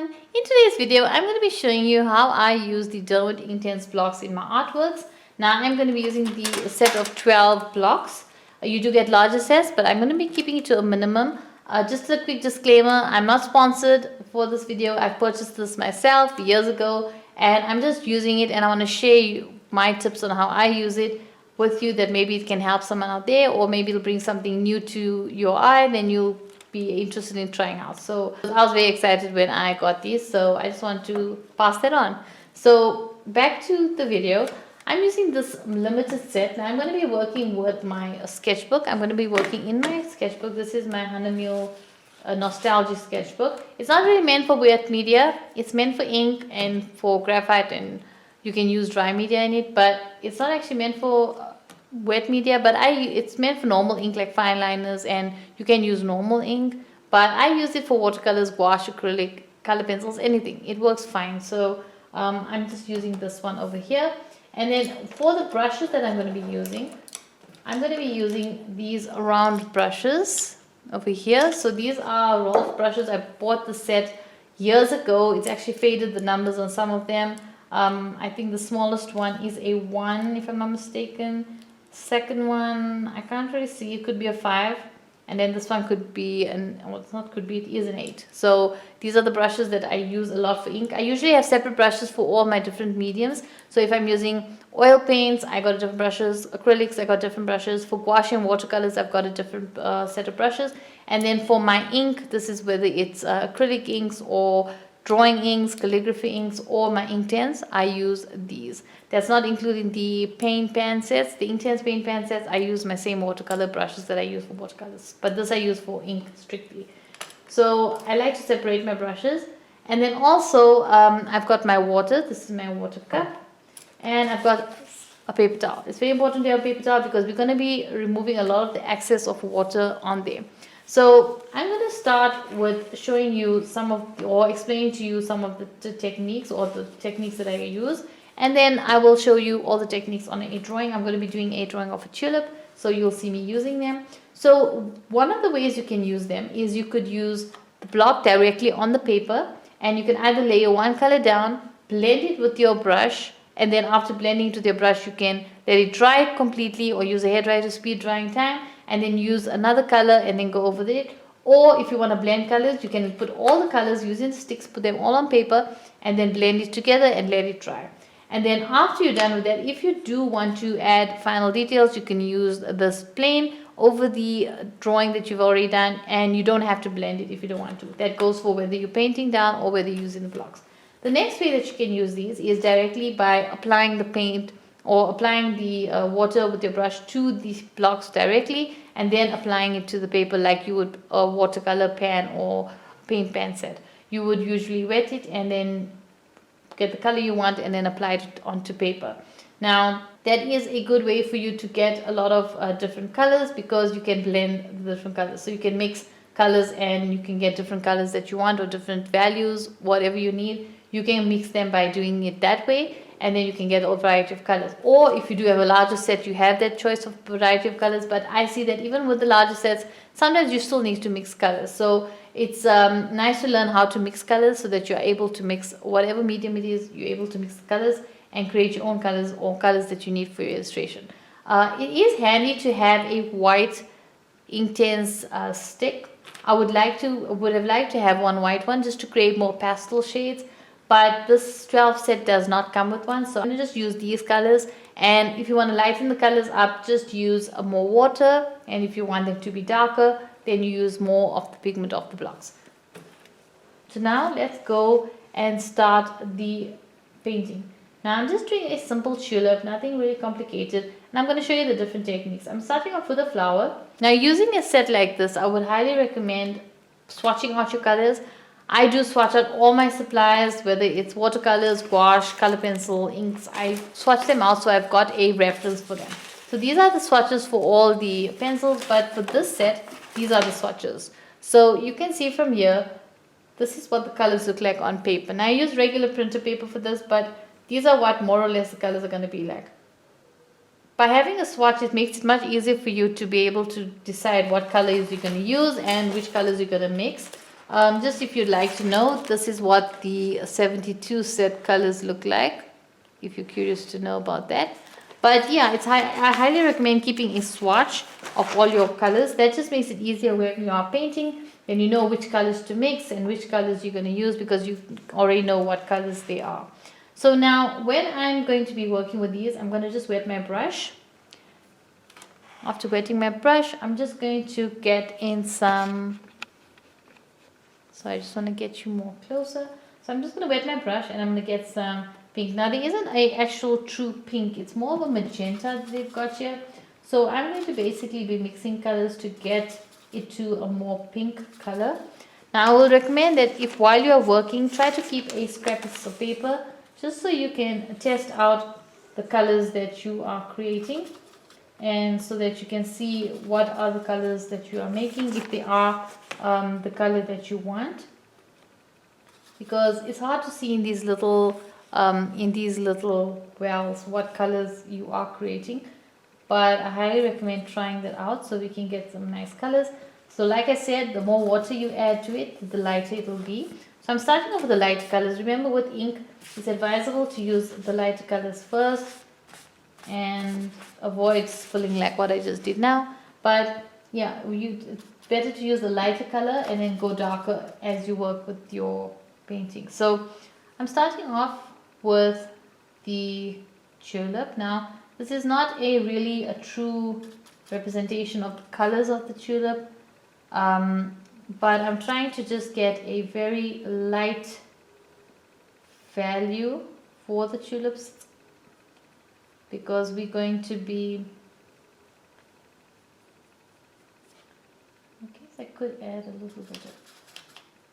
everyone. In today's video, I'm going to be showing you how I use the Derwent Inktense blocks in my artworks. Now, I'm going to be using the set of 12 blocks. You do get larger sets, but I'm going to be keeping it to a minimum. Just a quick disclaimer, I'm not sponsored for this video. I've purchased this myself years ago, and I'm just using it, and I want to share my tips on how I use it with you, that maybe it can help someone out there, or maybe it'll bring something new to your eye, then you'll be interested in trying out. So I was very excited when I got these, so I just want to pass that on. So back to the video. I'm using this limited set. Now I'm going to be working with my sketchbook. I'm going to be working in my sketchbook. This is my Hanamil nostalgia sketchbook. It's not really meant for wet media. It's meant for ink and for graphite, and you can use dry media in it, but it's not actually meant for wet media, but it's meant for normal ink like fine liners, and you can use normal ink, but I use it for watercolors, gouache, acrylic, color pencils, anything. It works fine. So I'm just using this one over here. And then for the brushes that I'm going to be using, I'm going to be using these round brushes over here. So these are Rolf brushes. I bought the set years ago. It's actually faded the numbers on some of them. I think the smallest one is a 1, if I'm not mistaken. Second one, I can't really see. It could be a 5, and then this one could be well, it's not could be, it is an 8. So these are the brushes that I use a lot for ink. I usually have separate brushes for all my different mediums. So if I'm using oil paints, I got different brushes. Acrylics, I got different brushes. For gouache and watercolors, I've got a different set of brushes. And then for my ink, this is whether it's acrylic inks or drawing inks, calligraphy inks, or my Inktense, I use these. That's not including the paint pan sets. The Inktense paint pan sets, I use my same watercolor brushes that I use for watercolors, but this I use for ink strictly. So I like to separate my brushes. And then also I've got my water. This is my water cup, and I've got a paper towel. It's very important to have a paper towel because we're going to be removing a lot of the excess of water on there. So I'm going to start with showing you or explaining to you some of the techniques, or the techniques that I use, and then I will show you all the techniques on a drawing. I'm going to be doing a drawing of a tulip, so you'll see me using them. So one of the ways you can use them is you could use the block directly on the paper, and you can either layer one color down, blend it with your brush, and then after blending it with your brush, you can let it dry completely, or use a hairdryer to speed drying time, and then use another color and then go over it. Or if you want to blend colors, you can put all the colors using the sticks, put them all on paper, and then blend it together and let it dry. And then after you're done with that, if you do want to add final details, you can use this plane over the drawing that you've already done, and you don't have to blend it if you don't want to. That goes for whether you're painting down or whether you're using the blocks. The next way that you can use these is directly by applying the paint or applying the water with your brush to these blocks directly, and then applying it to the paper like you would a watercolor pan or paint pan set. You would usually wet it and then get the color you want and then apply it onto paper. Now that is a good way for you to get a lot of different colors, because you can blend the different colors. So you can mix colors and you can get different colors that you want, or different values, whatever you need. You can mix them by doing it that way, and then you can get a variety of colors. Or if you do have a larger set, you have that choice of variety of colors. But I see that even with the larger sets, sometimes you still need to mix colors. So it's nice to learn how to mix colors, so that you're able to mix whatever medium it is, you're able to mix the colors and create your own colors, or colors that you need for your illustration. It is handy to have a white Inktense stick. I would have liked to have one white one just to create more pastel shades, but this 12 set does not come with one. So I'm going to just use these colors, and if you want to lighten the colors up, just use more water, and if you want them to be darker, then you use more of the pigment of the blocks. So now let's go and start the painting. Now I'm just doing a simple tulip, nothing really complicated, and I'm going to show you the different techniques. I'm starting off with a flower. Now using a set like this, I would highly recommend swatching out your colors. I do swatch out all my supplies, whether it's watercolors, gouache, color pencil, inks. I swatch them out so I've got a reference for them. So these are the swatches for all the pencils, but for this set, these are the swatches. So you can see from here, this is what the colors look like on paper. Now I use regular printer paper for this, but these are what more or less the colors are going to be like. By having a swatch, it makes it much easier for you to be able to decide what colors you're going to use and which colors you're going to mix. Just if you'd like to know, this is what the 72 set colors look like, if you're curious to know about that. But yeah, I highly recommend keeping a swatch of all your colors. That just makes it easier when you are painting, then you know which colors to mix and which colors you're going to use, because you already know what colors they are. So now when I'm going to be working with these, I'm going to just wet my brush. After wetting my brush, I'm just going to get in some, so I just want to get you more closer. So I'm just going to wet my brush and I'm going to get some pink. Now there isn't a actual true pink, it's more of a magenta that they've got here. So I'm going to basically be mixing colors to get it to a more pink color. Now I will recommend that if while you are working, try to keep a scrap piece of paper just so you can test out the colors that you are creating, and so that you can see what are the colors that you are making, if they are the color that you want, because it's hard to see in these little wells what colors you are creating. But I highly recommend trying that out so we can get some nice colors. So like I said, the more water you add to it, the lighter it will be. So I'm starting off with the lighter colors. Remember, with ink, it's advisable to use the lighter colors first and avoid spilling like what I just did now. But yeah, it's better to use the lighter color and then go darker as you work with your painting. So I'm starting off with the tulip. Now this is not a true representation of the colors of the tulip, but I'm trying to just get a very light value for the tulips, because we're going to be, I guess I could add a little bit of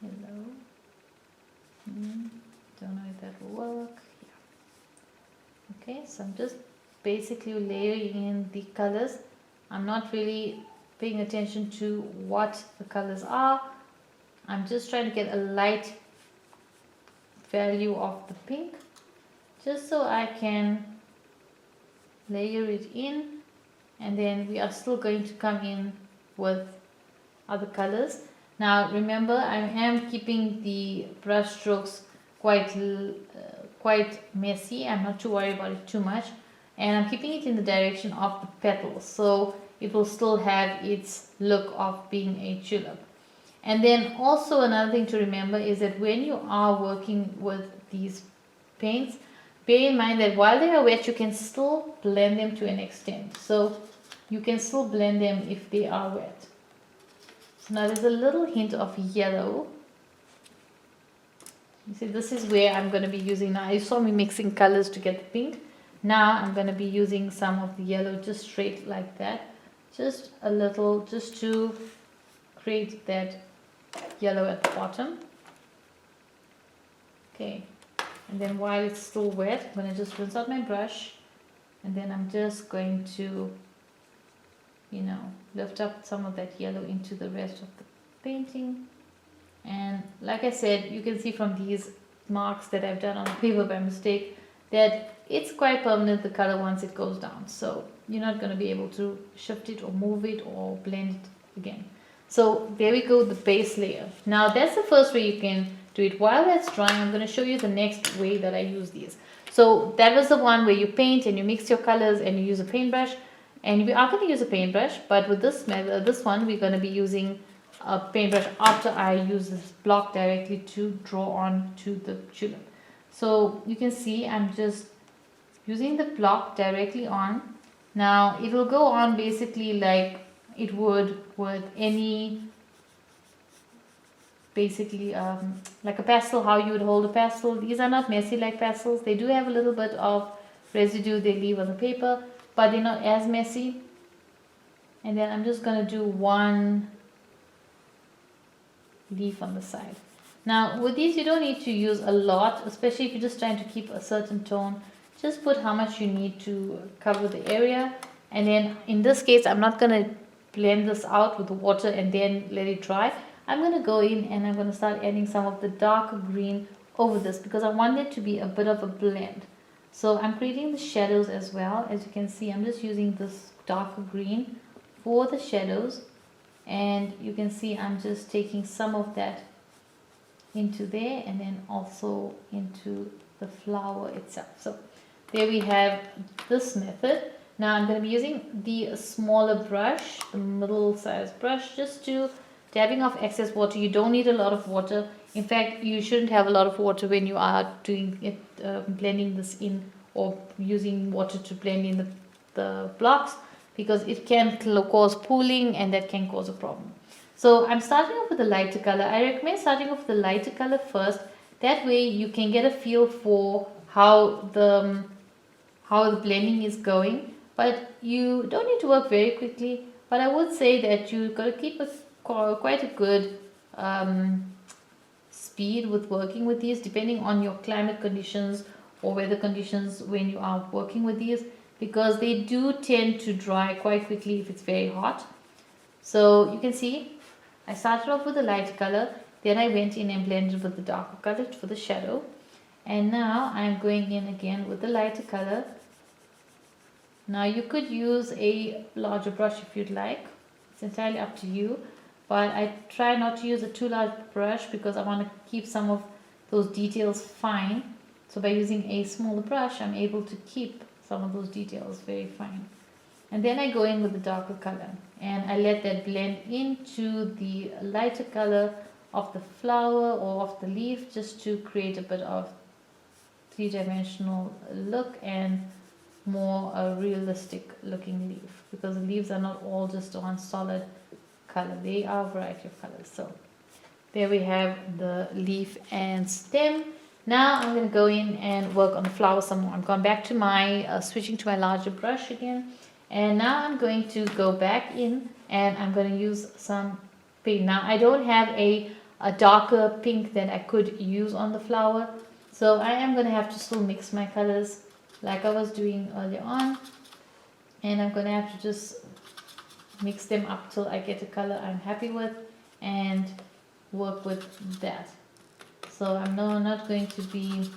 yellow. Don't know if that will work. Yeah. Okay, so I'm just basically layering in the colors. I'm not really paying attention to what the colors are. I'm just trying to get a light value of the pink, just so I can layer it in, and then we are still going to come in with other colors. Now remember, I am keeping the brush strokes quite messy. I'm not too worried about it too much, and I'm keeping it in the direction of the petals, so it will still have its look of being a tulip. And then also another thing to remember is that when you are working with these paints, bear in mind that while they are wet, you can still blend them to an extent. So you can still blend them if they are wet. So now there's a little hint of yellow. You see, this is where I'm going to be using, now you saw me mixing colors to get the pink. Now I'm going to be using some of the yellow just straight like that. Just a little, just to create that yellow at the bottom. Okay. And then while it's still wet, I'm going to just rinse out my brush, and then I'm just going to, lift up some of that yellow into the rest of the painting. And like I said, you can see from these marks that I've done on the paper by mistake that it's quite permanent, the color, once it goes down. So you're not going to be able to shift it or move it or blend it again. So there we go, the base layer. Now that's the first way you can do it. While that's drying, I'm going to show you the next way that I use these. So that was the one where you paint and you mix your colors and you use a paintbrush. And we are going to use a paintbrush, but with this method, this one, we're going to be using a paintbrush after I use this block directly to draw on to the tulip. So you can see I'm just using the block directly on. Now it will go on basically like it would with any, basically like a pastel, how you would hold a pastel. These are not messy like pastels. They do have a little bit of residue they leave on the paper, but they're not as messy. And then I'm just going to do one leaf on the side. Now with these, you don't need to use a lot, especially if you're just trying to keep a certain tone. Just put how much you need to cover the area. And then in this case, I'm not going to blend this out with the water and then let it dry. I'm going to go in and I'm going to start adding some of the darker green over this, because I want it to be a bit of a blend. So I'm creating the shadows as well. As you can see, I'm just using this darker green for the shadows, and you can see I'm just taking some of that into there, and then also into the flower itself. So there we have this method. Now I'm going to be using the smaller brush, the middle size brush, just to dabbing off excess water. You don't need a lot of water. In fact, you shouldn't have a lot of water when you are doing it, blending this in, or using water to blend in the blocks, because it can cause pooling and that can cause a problem. So I'm starting off with a lighter color. I recommend starting off with the lighter color first. That way you can get a feel for how the blending is going. But you don't need to work very quickly. But I would say that you got to keep quite a good speed with working with these, depending on your climate conditions or weather conditions when you are working with these, because they do tend to dry quite quickly if it's very hot. So you can see I started off with the lighter color, then I went in and blended with the darker color for the shadow, and now I'm going in again with the lighter color. Now you could use a larger brush if you'd like, it's entirely up to you, but I try not to use a too large brush because I want to keep some of those details fine. So by using a smaller brush, I'm able to keep some of those details very fine. And then I go in with the darker color and I let that blend into the lighter color of the flower or of the leaf, just to create a bit of three-dimensional look and more a realistic looking leaf, because the leaves are not all just one solid color, they are a variety of colors. So there we have the leaf and stem. Now I'm going to go in and work on the flower some more. I'm going back to my switching to my larger brush again, and now I'm going to go back in and I'm going to use some pink. Now I don't have a darker pink that I could use on the flower, so I am going to have to still mix my colors like I was doing earlier on, and I'm going to have to just mix them up till I get a color I'm happy with and work with that. So I'm not going to be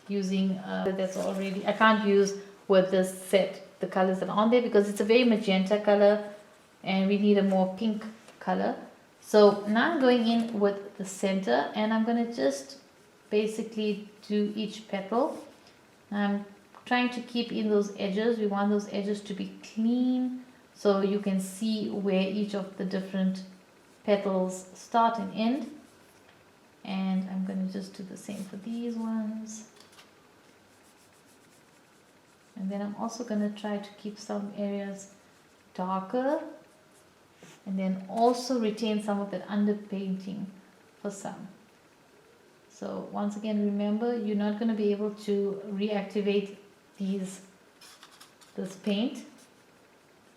using that's already, I can't use with this set the colors that are on there because it's a very magenta color and we need a more pink color. So now I'm going in with the center and I'm going to just basically do each petal. I'm trying to keep in those edges. We want those edges to be clean so you can see where each of the different petals start and end. And I'm going to just do the same for these ones. And then I'm also going to try to keep some areas darker and then also retain some of that underpainting for some. So once again, remember, you're not going to be able to reactivate this paint.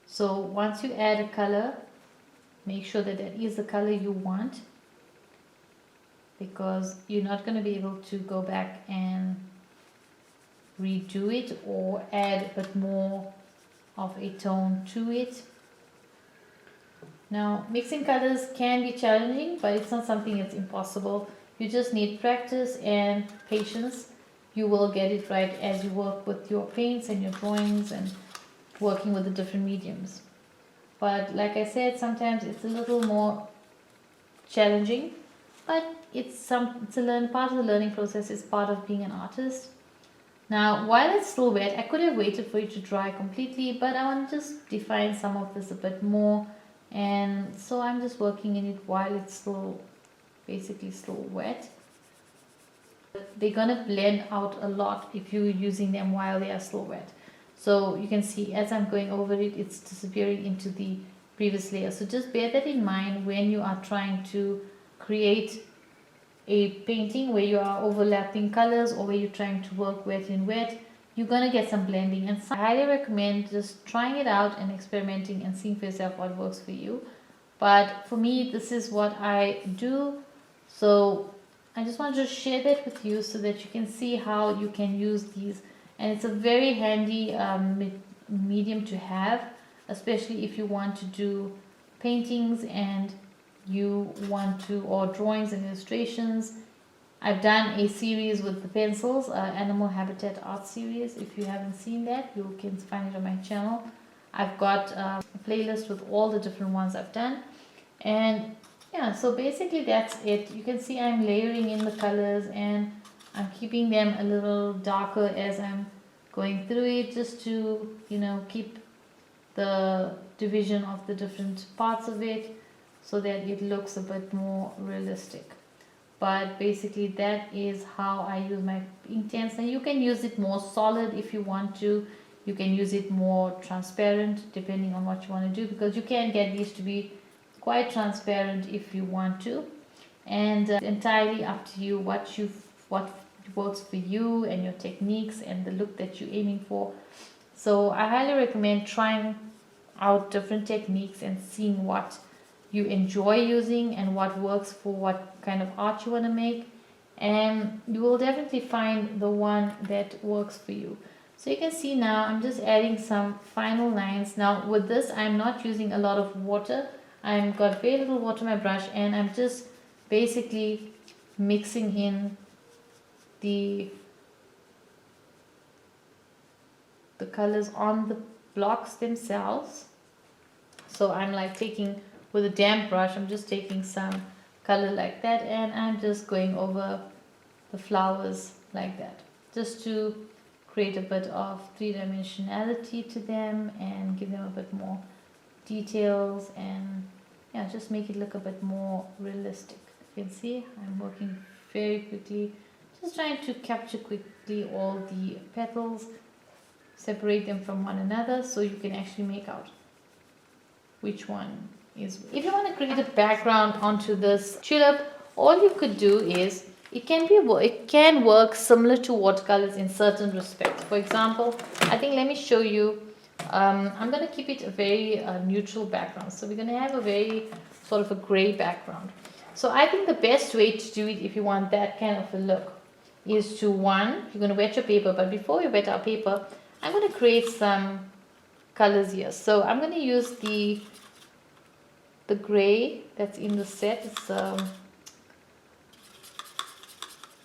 So once you add a color, make sure that that is the color you want, because you're not going to be able to go back and redo it or add a bit more of a tone to it. Now, mixing colors can be challenging, but it's not something that's impossible. You just need practice and patience. You will get it right as you work with your paints and your drawings and working with the different mediums. But like I said, sometimes it's a little more challenging, but it's a part of the learning process. It's part of being an artist. Now, while it's still wet, I could have waited for it to dry completely, but I want to just define some of this a bit more, and so I'm just working in it while it's still basically still wet. They're gonna blend out a lot if you're using them while they are still wet. So you can see as I'm going over it, it's disappearing into the previous layer. So just bear that in mind when you are trying to create a painting where you are overlapping colors or where you're trying to work wet in wet. You're gonna get some blending, and I highly recommend just trying it out and experimenting and seeing for yourself what works for you. But for me, this is what I do. So I just want to share that with you so that you can see how you can use these, and it's a very handy medium to have, especially if you want to do paintings and you want to, or drawings and illustrations. I've done a series with the pencils, Animal Habitat Art Series. If you haven't seen that, you can find it on my channel. I've got a playlist with all the different ones I've done, and Yeah, so basically that's it. You can see I'm layering in the colors and I'm keeping them a little darker as I'm going through it, just to, keep the division of the different parts of it so that it looks a bit more realistic. But basically that is how I use my Inktense. And you can use it more solid if you want to. You can use it more transparent depending on what you want to do, because you can get these to be quite transparent if you want to. And entirely up to you what works for you and your techniques and the look that you're aiming for. So I highly recommend trying out different techniques and seeing what you enjoy using and what works for what kind of art you want to make, and you will definitely find the one that works for you. So you can see now I'm just adding some final lines. Now with this I'm not using a lot of water. I've got very little water on my brush, and I'm just basically mixing in the colors on the blocks themselves. So I'm like taking, with a damp brush, I'm just taking some color like that, and I'm just going over the flowers like that, just to create a bit of three-dimensionality to them and give them a bit more details, and yeah, just make it look a bit more realistic. You can see I'm working very quickly, just trying to capture quickly all the petals, separate them from one another so you can actually make out which one is. If you want to create a background onto this tulip, all you could do is, it can work similar to watercolors in certain respects. For example, I think, let me show you. I'm going to keep it a very neutral background. So we're going to have a very sort of a gray background. So I think the best way to do it, if you want that kind of a look, is to, one, you're going to wet your paper. But before we wet our paper, I'm going to create some colors here. So I'm going to use the gray that's in the set. It's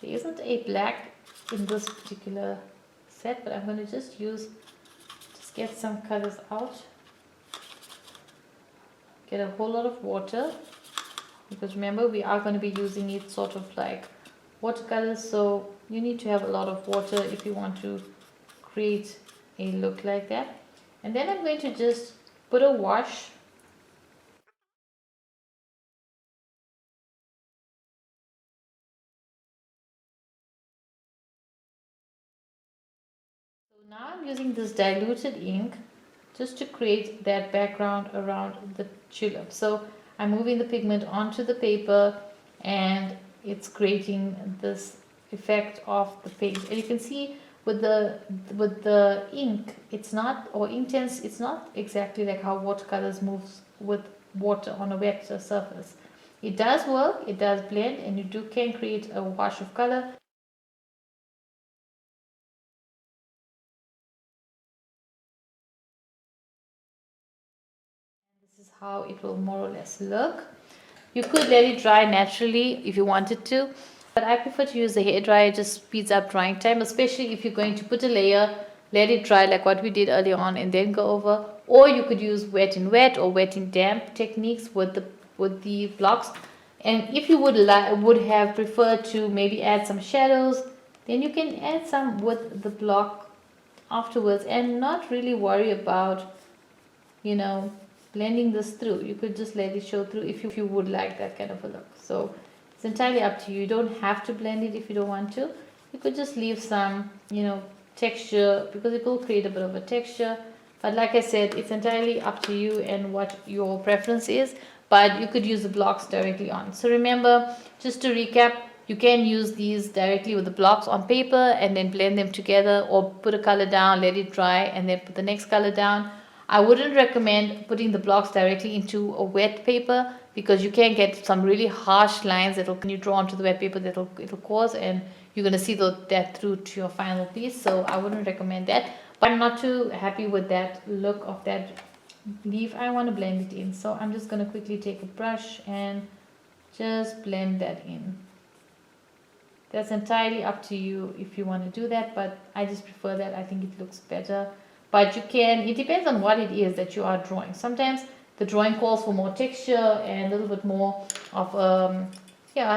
there isn't a black in this particular set, but I'm going to just get some colors out, get a whole lot of water, because remember we are going to be using it sort of like watercolors, so you need to have a lot of water if you want to create a look like that. And then I'm going to just put a wash. So now I'm using this diluted ink just to create that background around the tulip. So I'm moving the pigment onto the paper, and it's creating this effect of the paint. And you can see with the ink, it's not, or Inktense, it's not exactly like how watercolors moves with water on a wet surface. It does work, it does blend, and you can create a wash of color. This is how it will more or less look. You could let it dry naturally if you wanted to, but I prefer to use the hair dryer. It just speeds up drying time, especially if you're going to put a layer, let it dry like what we did earlier on, and then go over. Or you could use wet in wet or wet in damp techniques with the blocks. And if you would have preferred to maybe add some shadows, then you can add some with the block afterwards and not really worry about, blending this through. You could just let it show through if you would like that kind of a look. So it's entirely up to you. You don't have to blend it if you don't want to. You could just leave some, texture, because it will create a bit of a texture. But like I said, it's entirely up to you and what your preference is. But you could use the blocks directly on. So remember, just to recap, you can use these directly with the blocks on paper and then blend them together, or put a color down, let it dry, and then put the next color down. I wouldn't recommend putting the blocks directly into a wet paper, because you can get some really harsh lines that when you draw onto the wet paper, it'll cause, and you're going to see that through to your final piece. So I wouldn't recommend that. But I'm not too happy with that look of that leaf. I want to blend it in. So I'm just going to quickly take a brush and just blend that in. That's entirely up to you if you want to do that, but I just prefer that. I think it looks better. But you can, it depends on what it is that you are drawing. Sometimes the drawing calls for more texture and a little bit more of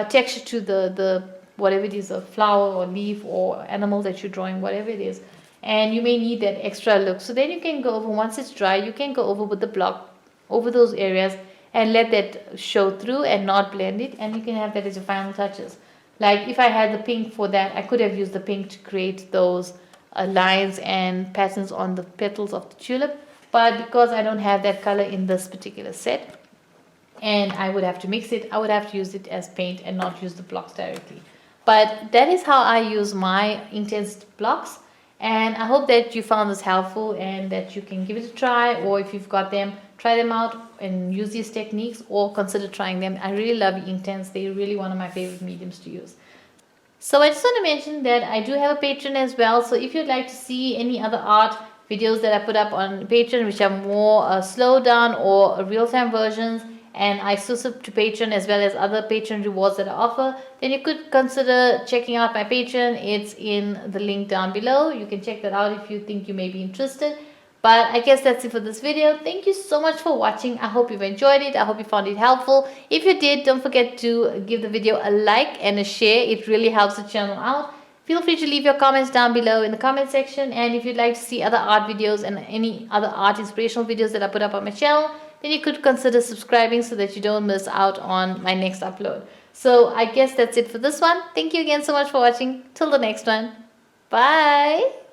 texture to the whatever it is, a flower or leaf or animal that you're drawing, whatever it is. And you may need that extra look. So then you can go over, once it's dry, you can go over with the block over those areas and let that show through and not blend it, and you can have that as your final touches. Like if I had the pink for that, I could have used the pink to create those lines and patterns on the petals of the tulip, but because I don't have that color in this particular set and I would have to mix it, I would have to use it as paint and not use the blocks directly. But that is how I use my Inktense blocks, and I hope that you found this helpful and that you can give it a try, or if you've got them, try them out and use these techniques, or consider trying them. I really love Inktense. They're really one of my favorite mediums to use. So I just want to mention that I do have a Patreon as well. So if you'd like to see any other art videos that I put up on Patreon, which are more slowed down or real-time versions, and I exclusive to Patreon as well as other Patreon rewards that I offer, then you could consider checking out my Patreon. It's in the link down below. You can check that out if you think you may be interested. But I guess that's it for this video. Thank you so much for watching. I hope you've enjoyed it. I hope you found it helpful. If you did, don't forget to give the video a like and a share. It really helps the channel out. Feel free to leave your comments down below in the comment section. And if you'd like to see other art videos and any other art inspirational videos that I put up on my channel, then you could consider subscribing so that you don't miss out on my next upload. So I guess that's it for this one. Thank you again so much for watching. Till the next one. Bye.